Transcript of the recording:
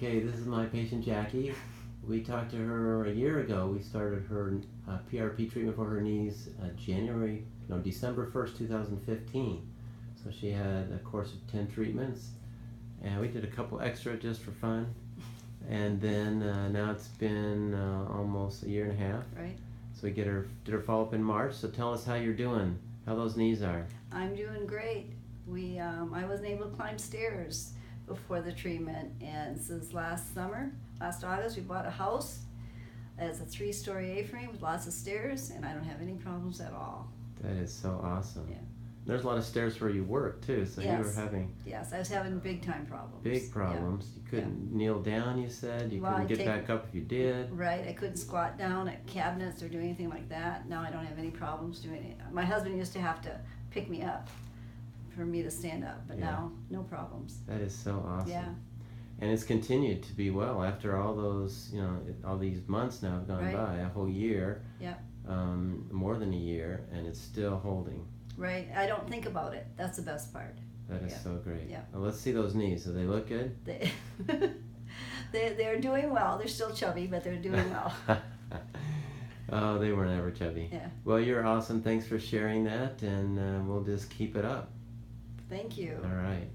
Okay, this is my patient Jackie. We talked to her a year ago. We started her PRP treatment for her knees December 1st, 2015. So she had a course of 10 treatments, and we did a couple extra just for fun. And then now it's been almost a year and a half. Right. So we did her follow-up in March. So tell us how you're doing, how those knees are. I'm doing great. I wasn't able to climb stairs before the treatment, and since last August, we bought a house. It's a 3-story A-frame with lots of stairs, and I don't have any problems at all. That is so awesome. Yeah. There's a lot of stairs where you work too, so Yes. you were having Yes, I was having big time problems. big problems. Yeah. You couldn't kneel down, you said. You Well, couldn't I get take- back up if you did. Right, I couldn't squat down at cabinets or do anything like that. Now I don't have any problems doing it. My husband used to have to pick me up for me to stand up, but Yeah. now no problems. That is so awesome. Yeah. And it's continued to be well after all those, all these months now have gone Right. by, a whole year, Yeah. more than a year, and it's still holding. Right, I don't think about it. That's the best part. That is Yeah. so great. Yeah. Well, let's see those knees. Do they look good? They're doing well. They're still chubby, but they're doing well. Oh, they were never chubby. Yeah. Well, you're awesome. Thanks for sharing that, and we'll just keep it up. Thank you. All right.